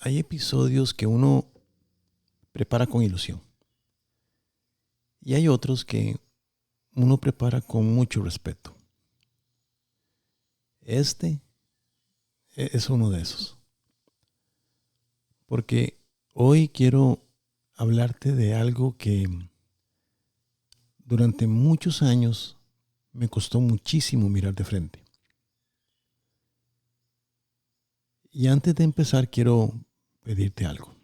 hay episodios que uno prepara con ilusión y hay otros que uno prepara con mucho respeto. Este es uno de esos. Porque hoy quiero hablarte de algo que durante muchos años me costó muchísimo mirar de frente. Y antes de empezar quiero pedirte algo.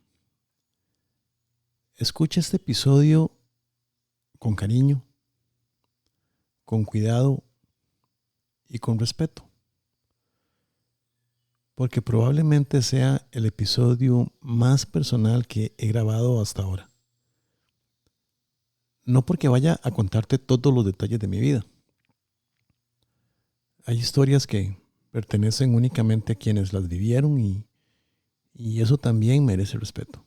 Escucha este episodio con cariño, con cuidado y con respeto. Porque probablemente sea el episodio más personal que he grabado hasta ahora. No porque vaya a contarte todos los detalles de mi vida. Hay historias que pertenecen únicamente a quienes las vivieron y eso también merece respeto.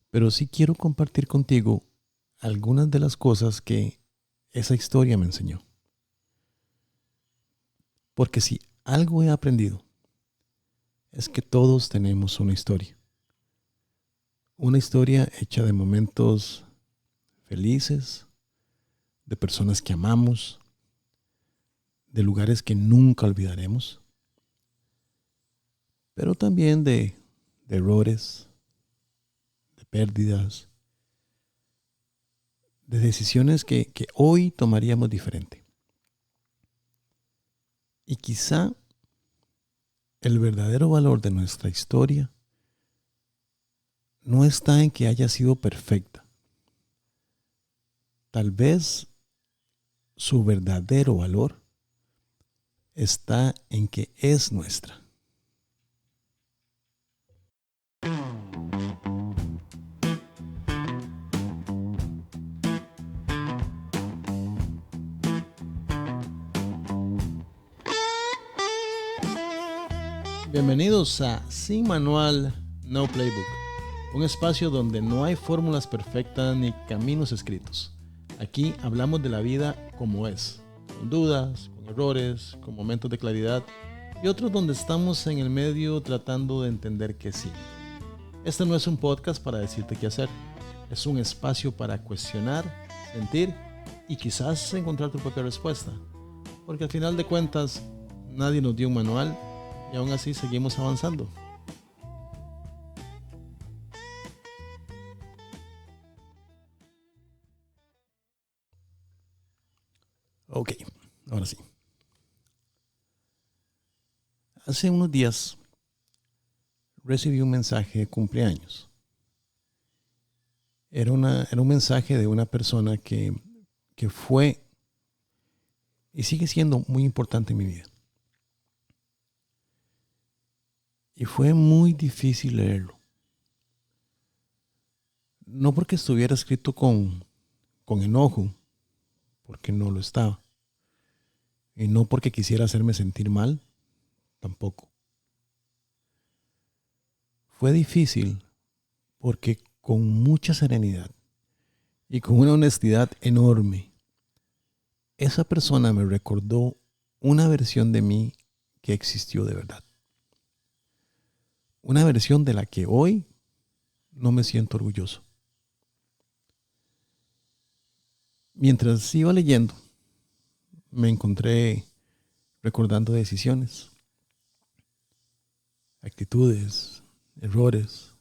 Pero sí quiero compartir contigo algunas de las cosas que esa historia me enseñó. Porque si algo he aprendido es que todos tenemos una historia. Una historia hecha de momentos felices, de personas que amamos, de lugares que nunca olvidaremos, pero también de errores, de pérdidas, de decisiones que hoy tomaríamos diferente. Y quizá el verdadero valor de nuestra historia no está en que haya sido perfecta. Tal vez su verdadero valor está en que es nuestra. Bienvenidos a Sin Manual, No Playbook, un espacio donde no hay fórmulas perfectas ni caminos escritos. Aquí hablamos de la vida como es, con dudas, con errores, con momentos de claridad y otros donde estamos en el medio tratando de entender que sí. Este no es un podcast para decirte qué hacer, es un espacio para cuestionar, sentir y quizás encontrar tu propia respuesta, porque al final de cuentas nadie nos dio un manual y aún así seguimos avanzando. Ok, ahora sí. Hace unos días recibí un mensaje de cumpleaños. Era un mensaje de una persona que fue y sigue siendo muy importante en mi vida. Y fue muy difícil leerlo. No porque estuviera escrito con enojo, porque no lo estaba. Y no porque quisiera hacerme sentir mal, tampoco. Fue difícil porque con mucha serenidad y con una honestidad enorme, esa persona me recordó una versión de mí que existió de verdad. Una versión de la que hoy no me siento orgulloso. Mientras iba leyendo, me encontré recordando decisiones, actitudes, errores,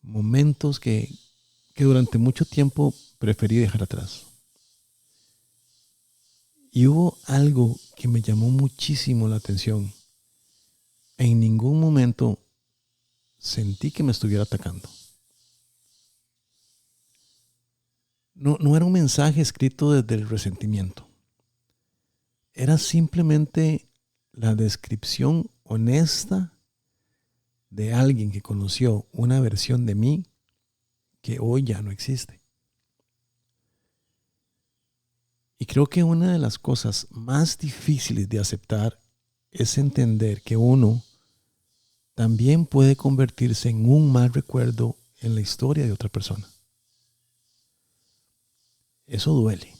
momentos que durante mucho tiempo preferí dejar atrás. Y hubo algo que me llamó muchísimo la atención. En ningún momento sentí que me estuviera atacando. No era un mensaje escrito desde el resentimiento. Era simplemente la descripción honesta de alguien que conoció una versión de mí que hoy ya no existe. Y creo que una de las cosas más difíciles de aceptar es entender que uno también puede convertirse en un mal recuerdo en la historia de otra persona. Eso duele.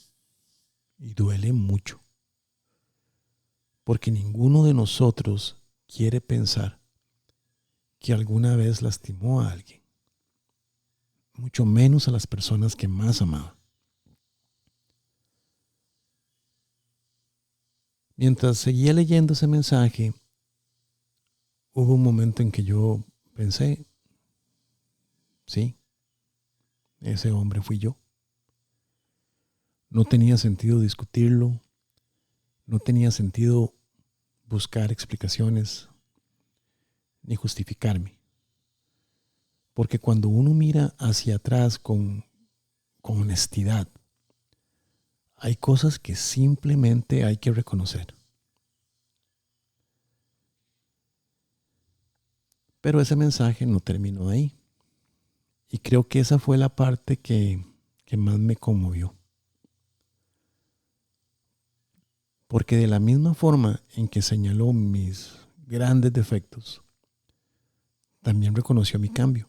Y duele mucho. Porque ninguno de nosotros quiere pensar que alguna vez lastimó a alguien, mucho menos a las personas que más amaba. Mientras seguía leyendo ese mensaje, hubo un momento en que yo pensé, sí, ese hombre fui yo. No tenía sentido discutirlo, no tenía sentido buscar explicaciones ni justificarme. Porque cuando uno mira hacia atrás con honestidad, hay cosas que simplemente hay que reconocer. Pero ese mensaje no terminó ahí. Y creo que esa fue la parte que más me conmovió. Porque de la misma forma en que señaló mis grandes defectos, también reconoció mi cambio.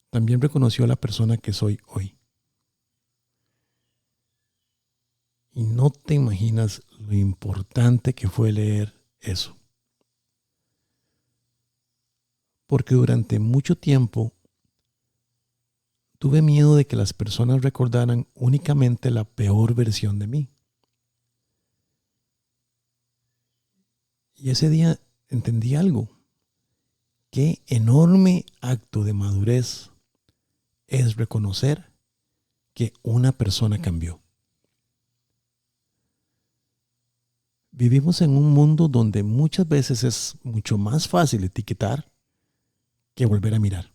También reconoció la persona que soy hoy. Y no te imaginas lo importante que fue leer eso. Porque durante mucho tiempo tuve miedo de que las personas recordaran únicamente la peor versión de mí. Y ese día entendí algo. Qué enorme acto de madurez es reconocer que una persona cambió. Vivimos en un mundo donde muchas veces es mucho más fácil etiquetar que volver a mirar.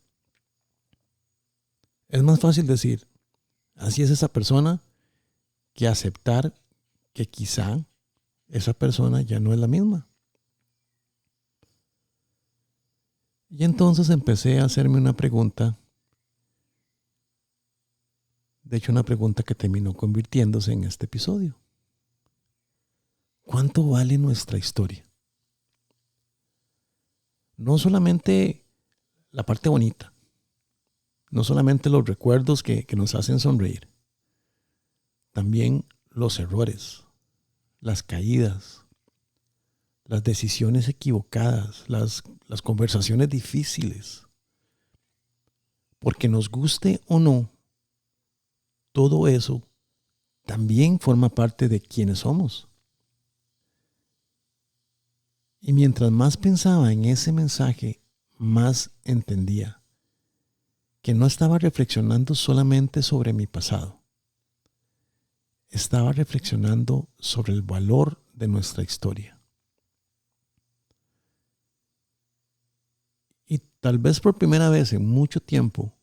Es más fácil decir, así es esa persona, que aceptar que quizá esa persona ya no es la misma. Y entonces empecé a hacerme una pregunta, de hecho una pregunta que terminó convirtiéndose en este episodio. ¿Cuánto vale nuestra historia? No solamente la parte bonita, no solamente los recuerdos que nos hacen sonreír, también los errores, las caídas, las decisiones equivocadas, las conversaciones difíciles. Porque nos guste o no, todo eso también forma parte de quienes somos. Y mientras más pensaba en ese mensaje, más entendía que no estaba reflexionando solamente sobre mi pasado. Estaba reflexionando sobre el valor de nuestra historia. Y tal vez por primera vez en mucho tiempo,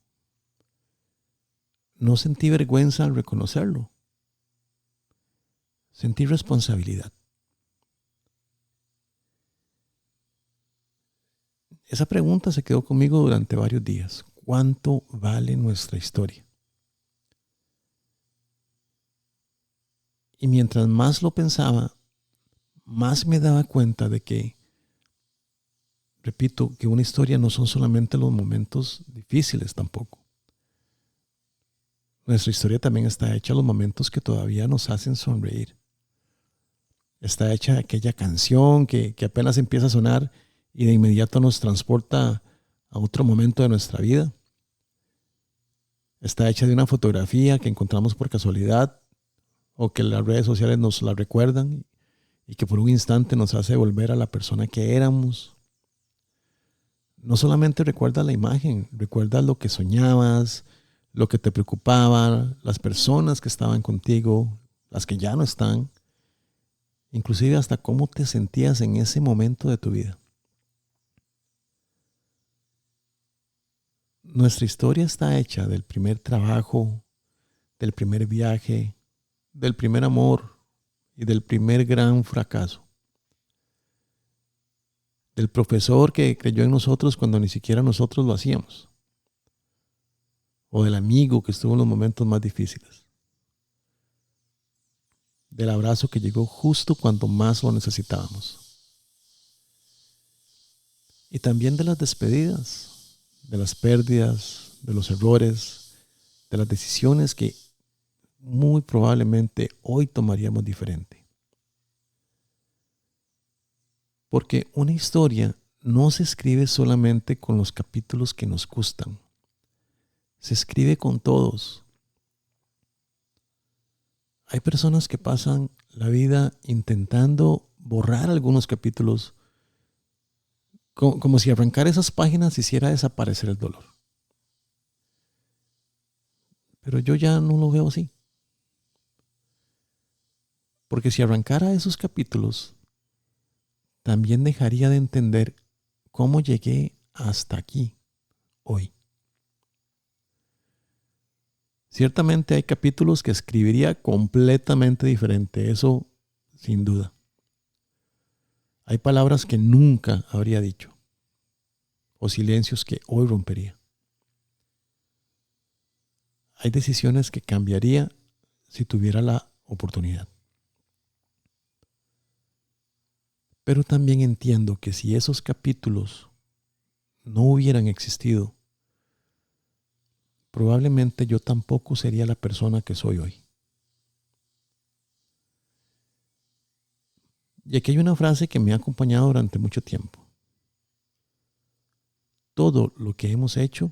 no sentí vergüenza al reconocerlo. Sentí responsabilidad. Esa pregunta se quedó conmigo durante varios días. ¿Cuánto vale nuestra historia? Y mientras más lo pensaba, más me daba cuenta de que, repito, que una historia no son solamente los momentos difíciles tampoco. Nuestra historia también está hecha de los momentos que todavía nos hacen sonreír. Está hecha de aquella canción que apenas empieza a sonar y de inmediato nos transporta a otro momento de nuestra vida. Está hecha de una fotografía que encontramos por casualidad o que las redes sociales nos la recuerdan y que por un instante nos hace volver a la persona que éramos. No solamente recuerda la imagen, recuerda lo que soñabas, lo que te preocupaba, las personas que estaban contigo, las que ya no están, inclusive hasta cómo te sentías en ese momento de tu vida. Nuestra historia está hecha del primer trabajo, del primer viaje, del primer amor y del primer gran fracaso. Del profesor que creyó en nosotros cuando ni siquiera nosotros lo hacíamos. O del amigo que estuvo en los momentos más difíciles. Del abrazo que llegó justo cuando más lo necesitábamos. Y también de las despedidas, de las pérdidas, de los errores, de las decisiones que muy probablemente hoy tomaríamos diferente. Porque una historia no se escribe solamente con los capítulos que nos gustan. Se escribe con todos. Hay personas que pasan la vida intentando borrar algunos capítulos, como si arrancar esas páginas hiciera desaparecer el dolor. Pero yo ya no lo veo así. Porque si arrancara esos capítulos, también dejaría de entender cómo llegué hasta aquí hoy. Ciertamente hay capítulos que escribiría completamente diferente, eso sin duda. Hay palabras que nunca habría dicho o silencios que hoy rompería. Hay decisiones que cambiaría si tuviera la oportunidad. Pero también entiendo que si esos capítulos no hubieran existido, probablemente yo tampoco sería la persona que soy hoy. Y aquí hay una frase que me ha acompañado durante mucho tiempo. Todo lo que hemos hecho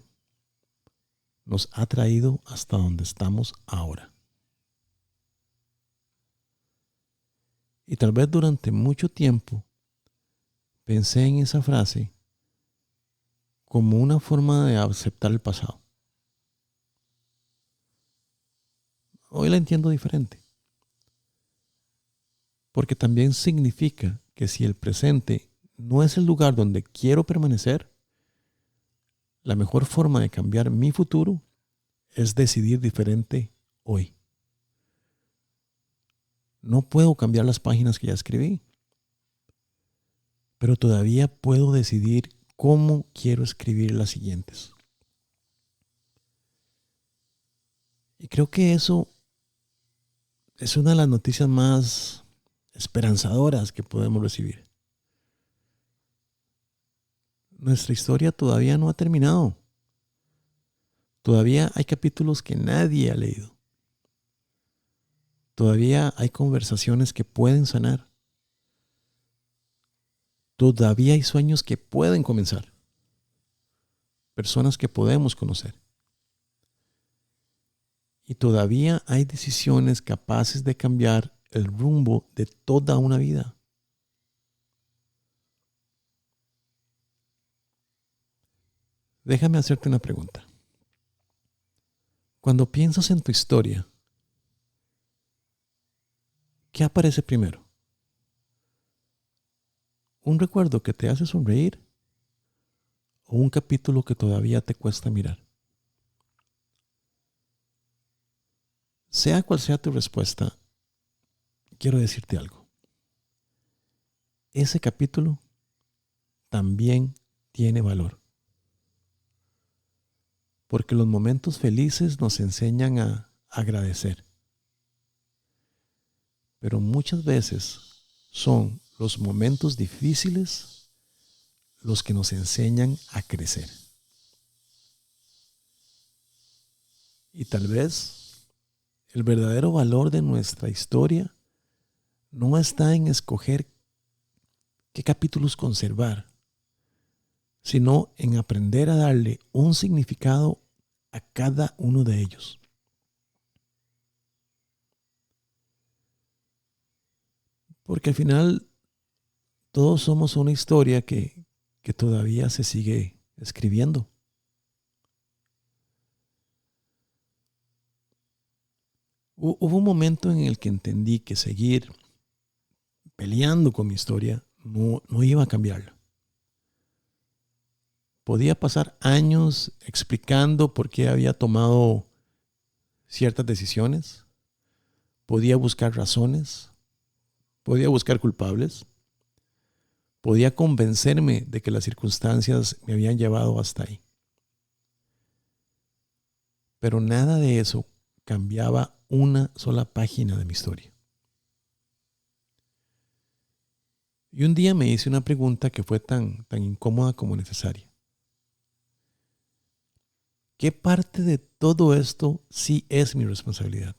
nos ha traído hasta donde estamos ahora. Y tal vez durante mucho tiempo pensé en esa frase como una forma de aceptar el pasado. Hoy la entiendo diferente. Porque también significa que si el presente no es el lugar donde quiero permanecer, la mejor forma de cambiar mi futuro es decidir diferente hoy. No puedo cambiar las páginas que ya escribí, pero todavía puedo decidir cómo quiero escribir las siguientes. Y creo que eso es una de las noticias más esperanzadoras que podemos recibir. Nuestra historia todavía no ha terminado. Todavía hay capítulos que nadie ha leído. Todavía hay conversaciones que pueden sanar. Todavía hay sueños que pueden comenzar. Personas que podemos conocer. Y todavía hay decisiones capaces de cambiar el rumbo de toda una vida. Déjame hacerte una pregunta. Cuando piensas en tu historia, ¿qué aparece primero? ¿Un recuerdo que te hace sonreír o un capítulo que todavía te cuesta mirar? Sea cual sea tu respuesta, quiero decirte algo. Ese capítulo también tiene valor. Porque los momentos felices nos enseñan a agradecer. Pero muchas veces son los momentos difíciles los que nos enseñan a crecer. Y tal vez el verdadero valor de nuestra historia no está en escoger qué capítulos conservar, sino en aprender a darle un significado a cada uno de ellos. Porque al final todos somos una historia que todavía se sigue escribiendo. Hubo un momento en el que entendí que seguir peleando con mi historia no iba a cambiarla. Podía pasar años explicando por qué había tomado ciertas decisiones. Podía buscar razones. Podía buscar culpables. Podía convencerme de que las circunstancias me habían llevado hasta ahí. Pero nada de eso cambiaba una sola página de mi historia. Y un día me hice una pregunta que fue tan incómoda como necesaria. ¿Qué parte de todo esto sí es mi responsabilidad?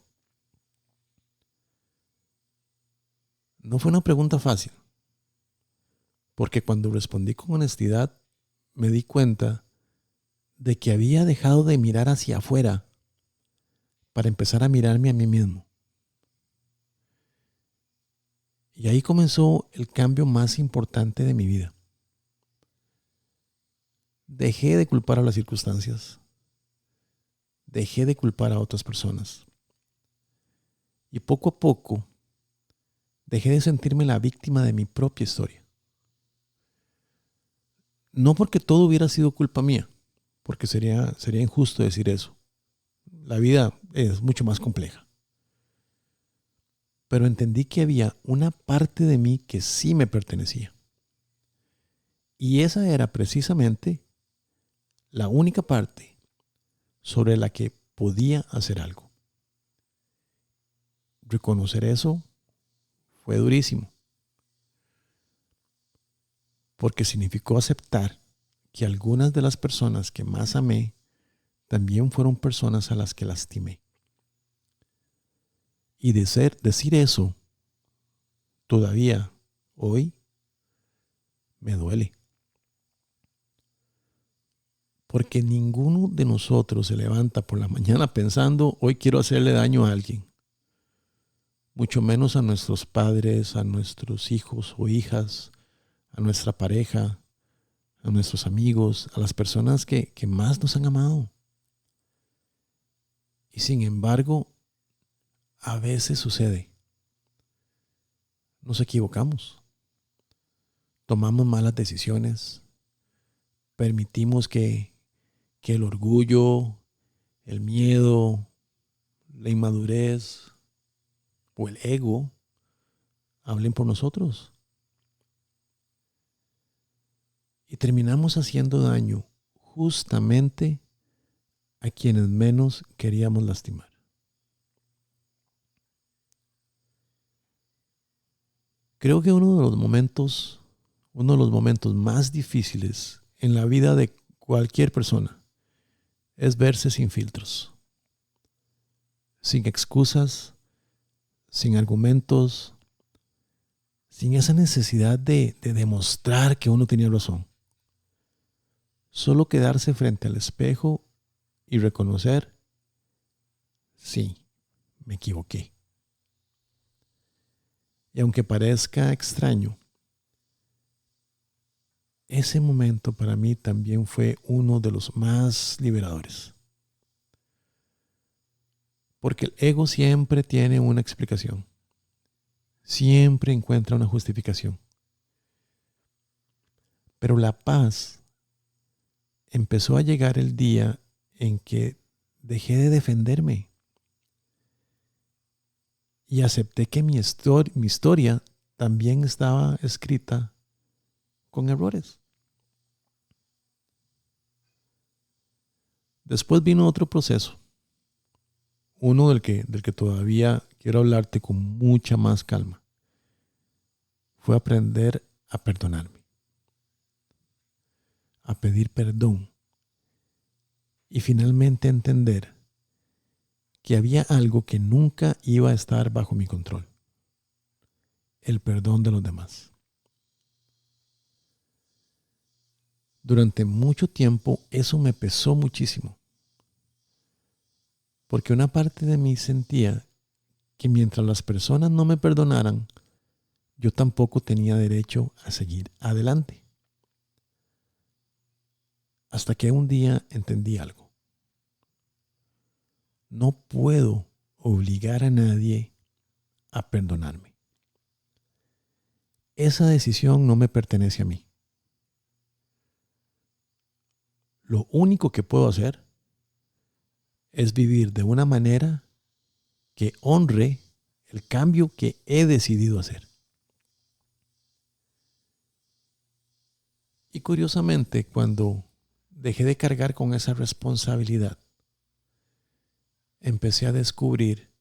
No fue una pregunta fácil, Porque cuando respondí con honestidad, me di cuenta de que había dejado de mirar hacia afuera para empezar a mirarme a mí mismo. Y ahí comenzó el cambio más importante de mi vida. Dejé de culpar a las circunstancias. Dejé de culpar a otras personas. Y poco a poco dejé de sentirme la víctima de mi propia historia. No porque todo hubiera sido culpa mía, porque sería injusto decir eso. La vida es mucho más compleja. Pero entendí que había una parte de mí que sí me pertenecía. Y esa era precisamente la única parte sobre la que podía hacer algo. Reconocer eso fue durísimo, porque significó aceptar que algunas de las personas que más amé también fueron personas a las que lastimé. Y decir eso todavía hoy me duele. Porque ninguno de nosotros se levanta por la mañana pensando, hoy quiero hacerle daño a alguien. Mucho menos a nuestros padres, a nuestros hijos o hijas, a nuestra pareja, a nuestros amigos, a las personas que más nos han amado. Y sin embargo, a veces sucede. Nos equivocamos. Tomamos malas decisiones. Permitimos que el orgullo, el miedo, la inmadurez o el ego hablen por nosotros. Y terminamos haciendo daño justamente a quienes menos queríamos lastimar. Creo que uno de los momentos más difíciles en la vida de cualquier persona es verse sin filtros, sin excusas, sin argumentos, sin esa necesidad de demostrar que uno tenía razón. Solo quedarse frente al espejo y reconocer, sí, me equivoqué. Y aunque parezca extraño, ese momento para mí también fue uno de los más liberadores. Porque el ego siempre tiene una explicación. Siempre encuentra una justificación. Pero la paz empezó a llegar el día en que dejé de defenderme y acepté que mi historia también estaba escrita con errores. Después vino otro proceso, uno del que todavía quiero hablarte con mucha más calma. Fue aprender a perdonarme, a pedir perdón y finalmente entender que había algo que nunca iba a estar bajo mi control: el perdón de los demás. Durante mucho tiempo eso me pesó muchísimo, porque una parte de mí sentía que mientras las personas no me perdonaran, yo tampoco tenía derecho a seguir adelante. Hasta que un día entendí algo. No puedo obligar a nadie a perdonarme. Esa decisión no me pertenece a mí. Lo único que puedo hacer es vivir de una manera que honre el cambio que he decidido hacer. Y curiosamente, cuando dejé de cargar con esa responsabilidad, empecé a descubrir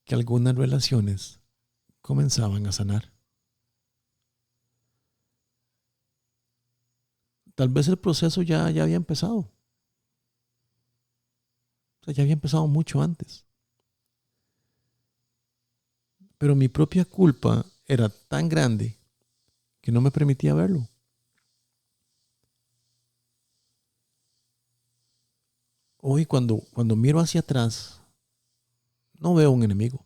que algunas relaciones comenzaban a sanar. Tal vez el proceso ya había empezado. O sea, ya había empezado mucho antes. Pero mi propia culpa era tan grande que no me permitía verlo. Hoy cuando miro hacia atrás, no veo un enemigo.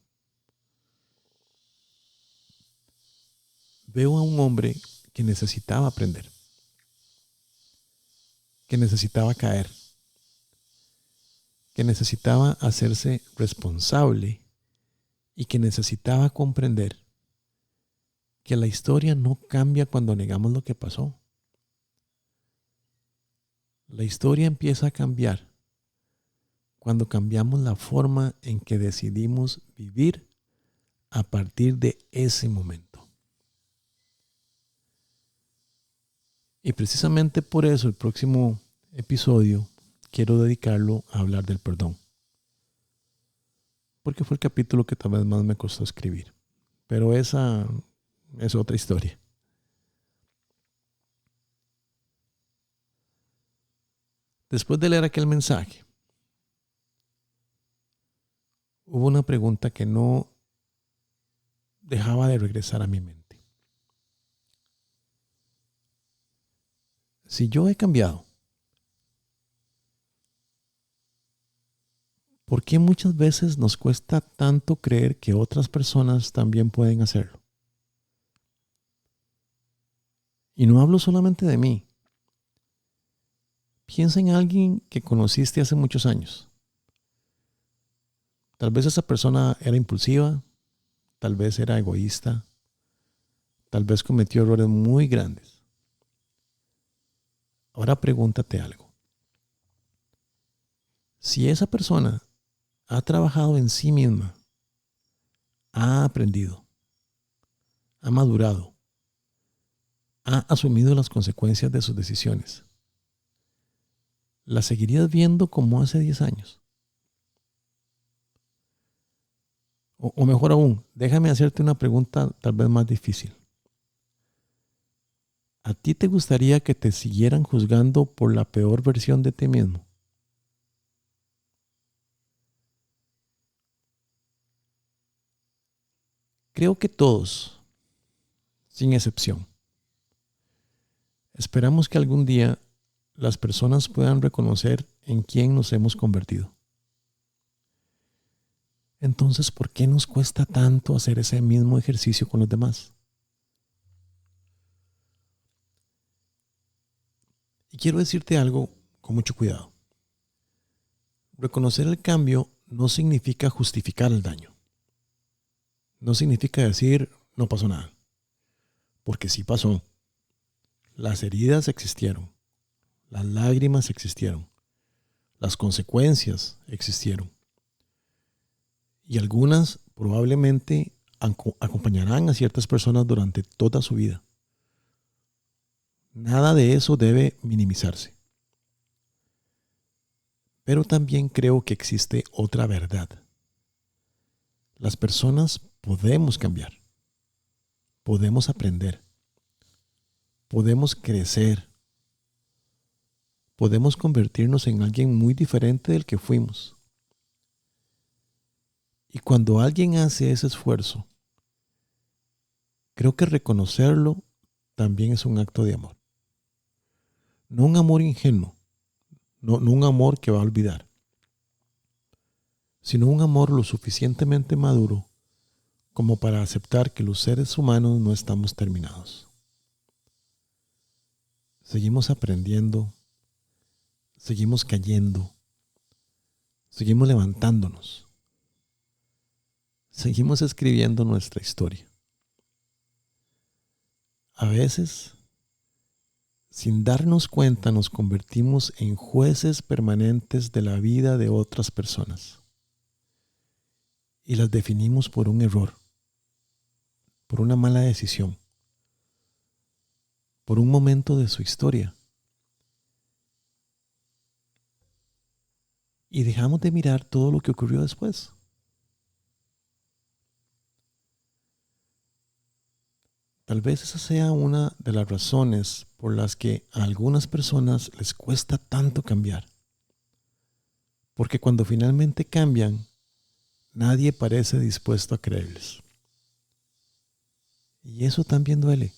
Veo a un hombre que necesitaba aprender, que necesitaba caer, que necesitaba hacerse responsable y que necesitaba comprender que la historia no cambia cuando negamos lo que pasó. La historia empieza a cambiar cuando cambiamos la forma en que decidimos vivir a partir de ese momento. Y precisamente por eso el próximo episodio quiero dedicarlo a hablar del perdón. Porque fue el capítulo que tal vez más me costó escribir. Pero esa es otra historia. Después de leer aquel mensaje, hubo una pregunta que no dejaba de regresar a mi mente. Si yo he cambiado, ¿por qué muchas veces nos cuesta tanto creer que otras personas también pueden hacerlo? Y no hablo solamente de mí. Piensa en alguien que conociste hace muchos años. Tal vez esa persona era impulsiva, tal vez era egoísta, tal vez cometió errores muy grandes. Ahora pregúntate algo. Si esa persona ha trabajado en sí misma, ha aprendido, ha madurado, ha asumido las consecuencias de sus decisiones, ¿la seguirías viendo como hace 10 años? O mejor aún, déjame hacerte una pregunta tal vez más difícil. ¿A ti te gustaría que te siguieran juzgando por la peor versión de ti mismo? Creo que todos, sin excepción, esperamos que algún día las personas puedan reconocer en quién nos hemos convertido. Entonces, ¿por qué nos cuesta tanto hacer ese mismo ejercicio con los demás? Y quiero decirte algo con mucho cuidado. Reconocer el cambio no significa justificar el daño. No significa decir no pasó nada. Porque sí pasó. Las heridas existieron. Las lágrimas existieron. Las consecuencias existieron. Y algunas probablemente acompañarán a ciertas personas durante toda su vida. Nada de eso debe minimizarse. Pero también creo que existe otra verdad. Las personas podemos cambiar. Podemos aprender. Podemos crecer. Podemos convertirnos en alguien muy diferente del que fuimos. Y cuando alguien hace ese esfuerzo, creo que reconocerlo también es un acto de amor. No un amor ingenuo, no un amor que va a olvidar, sino un amor lo suficientemente maduro como para aceptar que los seres humanos no estamos terminados. Seguimos aprendiendo, seguimos cayendo, seguimos levantándonos, seguimos escribiendo nuestra historia. A veces, sin darnos cuenta, nos convertimos en jueces permanentes de la vida de otras personas y las definimos por un error, por una mala decisión, por un momento de su historia. Y dejamos de mirar todo lo que ocurrió después. Tal vez esa sea una de las razones por las que a algunas personas les cuesta tanto cambiar. Porque cuando finalmente cambian, nadie parece dispuesto a creerles. Y eso también duele.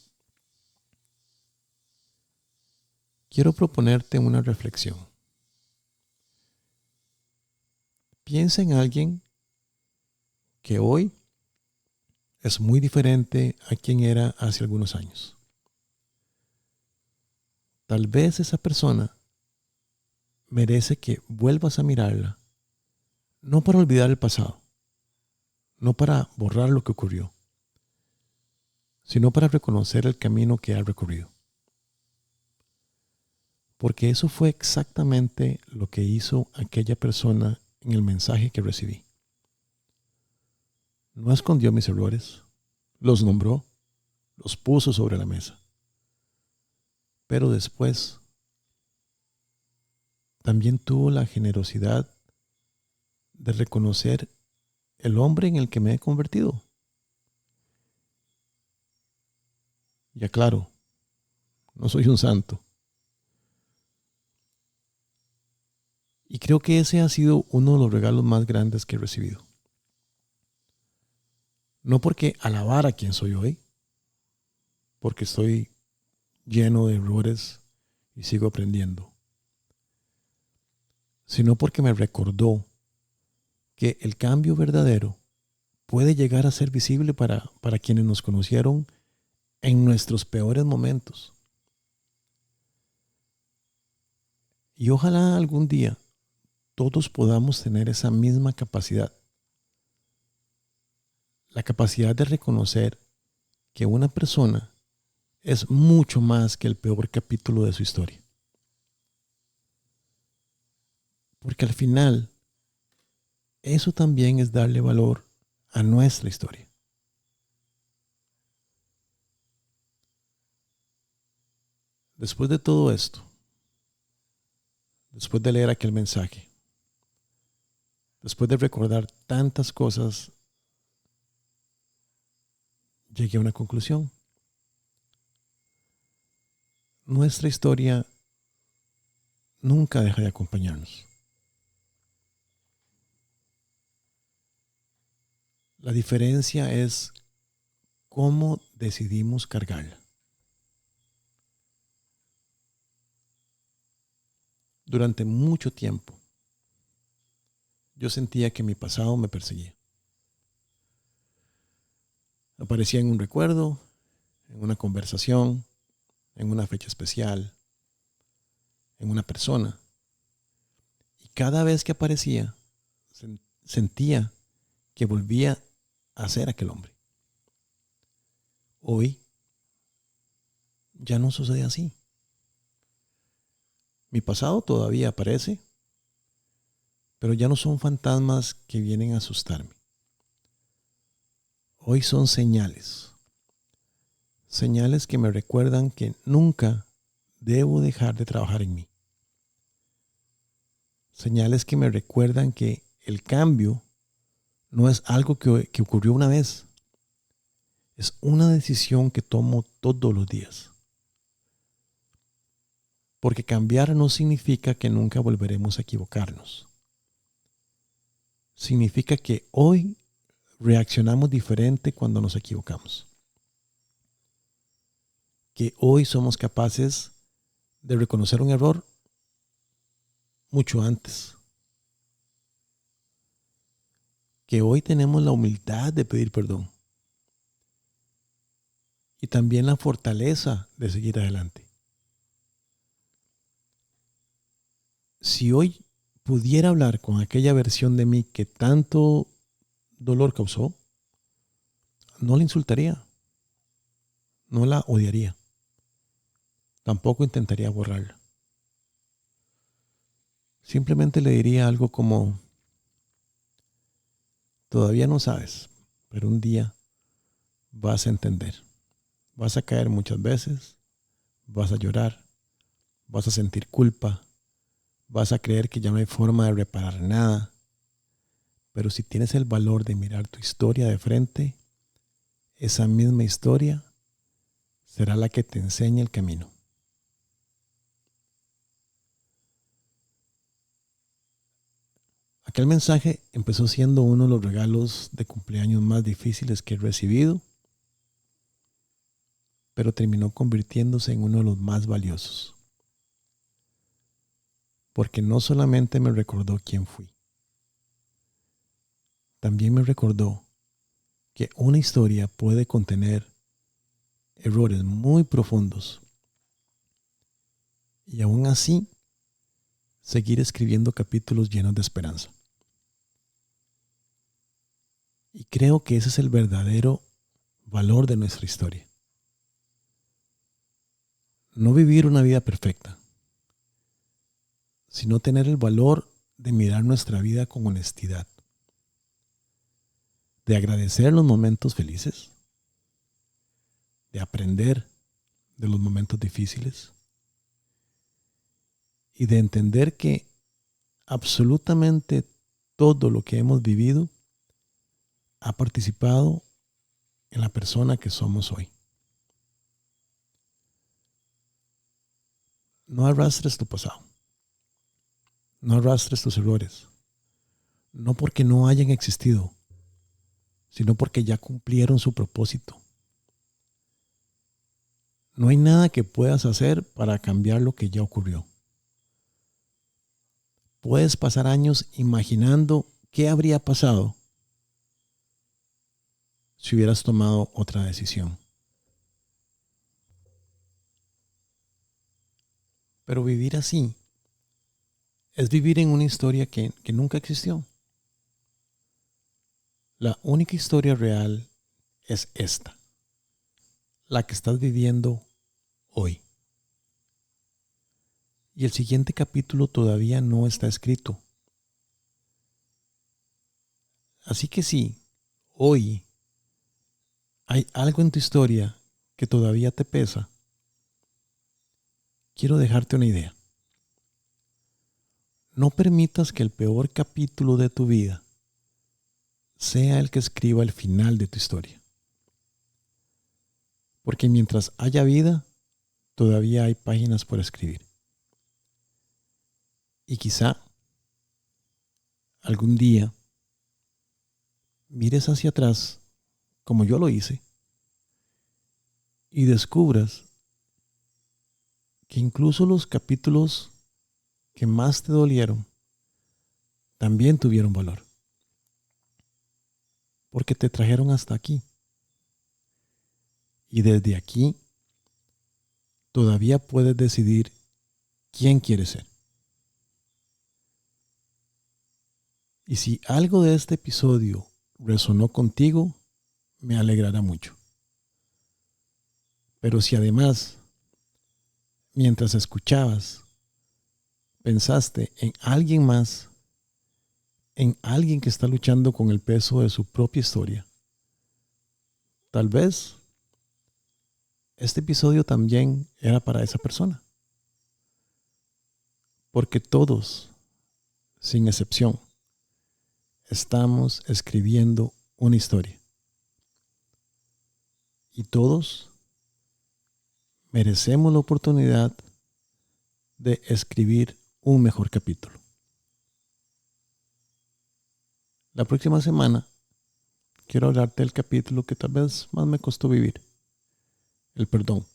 quiero proponerte una reflexión. Piensa en alguien que hoy es muy diferente a quien era hace algunos años. Tal vez esa persona merece que vuelvas a mirarla, no para olvidar el pasado, no para borrar lo que ocurrió, sino para reconocer el camino que ha recorrido. Porque eso fue exactamente lo que hizo aquella persona en el mensaje que recibí. No escondió mis errores, los nombró, los puso sobre la mesa. Pero después también tuvo la generosidad de reconocer el hombre en el que me he convertido. Y aclaro, no soy un santo. Y creo que ese ha sido uno de los regalos más grandes que he recibido. No porque alabar a quien soy hoy, porque estoy lleno de errores y sigo aprendiendo, sino porque me recordó que el cambio verdadero puede llegar a ser visible para quienes nos conocieron en nuestros peores momentos. Y ojalá algún día todos podamos tener esa misma capacidad. La capacidad de reconocer que una persona es mucho más que el peor capítulo de su historia. Porque al final, eso también es darle valor a nuestra historia. Después de todo esto, después de leer aquel mensaje, después de recordar tantas cosas, llegué a una conclusión. Nuestra historia nunca deja de acompañarnos. La diferencia es cómo decidimos cargarla. Durante mucho tiempo, yo sentía que mi pasado me perseguía. Aparecía en un recuerdo, en una conversación, en una fecha especial, en una persona. Y cada vez que aparecía, sentía que volvía a ser aquel hombre. Hoy ya no sucede así. Mi pasado todavía aparece, pero ya no son fantasmas que vienen a asustarme. Hoy son señales. Señales que me recuerdan que nunca debo dejar de trabajar en mí. Señales que me recuerdan que el cambio no es algo que ocurrió una vez. Es una decisión que tomo todos los días. Porque cambiar no significa que nunca volveremos a equivocarnos. Significa que hoy reaccionamos diferente cuando nos equivocamos. Que hoy somos capaces de reconocer un error mucho antes. Que hoy tenemos la humildad de pedir perdón. Y también la fortaleza de seguir adelante. Si hoy pudiera hablar con aquella versión de mí que tanto dolor causó, no la insultaría, no la odiaría, tampoco intentaría borrarla. Simplemente le diría algo como: todavía no sabes, pero un día vas a entender. Vas a caer muchas veces, vas a llorar, vas a sentir culpa, vas a creer que ya no hay forma de reparar nada. Pero si tienes el valor de mirar tu historia de frente, esa misma historia será la que te enseñe el camino. Aquel mensaje empezó siendo uno de los regalos de cumpleaños más difíciles que he recibido, pero terminó convirtiéndose en uno de los más valiosos. porque no solamente me recordó quién fui, también me recordó que una historia puede contener errores muy profundos y aún así seguir escribiendo capítulos llenos de esperanza. Y creo que ese es el verdadero valor de nuestra historia. No vivir una vida perfecta, sino tener el valor de mirar nuestra vida con honestidad, de agradecer los momentos felices, de aprender de los momentos difíciles y de entender que absolutamente todo lo que hemos vivido ha participado en la persona que somos hoy. No arrastres tu pasado. No arrastres tus errores. No porque no hayan existido, sino porque ya cumplieron su propósito. No hay nada que puedas hacer para cambiar lo que ya ocurrió. Puedes pasar años imaginando qué habría pasado si hubieras tomado otra decisión. Pero vivir así es vivir en una historia que nunca existió. La única historia real es esta, la que estás viviendo hoy. Y el siguiente capítulo todavía no está escrito. Así que si hoy hay algo en tu historia que todavía te pesa, quiero dejarte una idea. No permitas que el peor capítulo de tu vida sea el que escriba el final de tu historia. Porque mientras haya vida, todavía hay páginas por escribir. Y quizá algún día mires hacia atrás, como yo lo hice, y descubras que incluso los capítulos que más te dolieron también tuvieron valor. Porque te trajeron hasta aquí. Y desde aquí todavía puedes decidir quién quieres ser. Y si algo de este episodio resonó contigo, me alegrará mucho. Pero si además, mientras escuchabas, pensaste en alguien más, en alguien que está luchando con el peso de su propia historia, tal vez este episodio también era para esa persona. Porque todos, sin excepción, estamos escribiendo una historia. Y todos merecemos la oportunidad de escribir un mejor capítulo. La próxima semana quiero hablarte del capítulo que tal vez más me costó vivir, el perdón.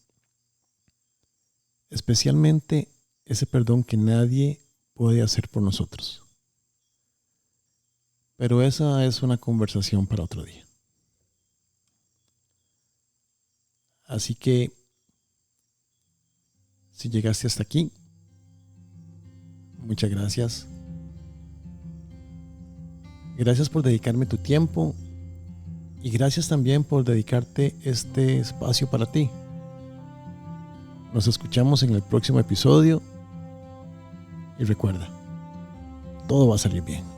Especialmente ese perdón que nadie puede hacer por nosotros. Pero esa es una conversación para otro día. Así que, si llegaste hasta aquí, muchas gracias. Gracias por dedicarme tu tiempo y gracias también por dedicarte este espacio para ti. Nos escuchamos en el próximo episodio y recuerda, todo va a salir bien.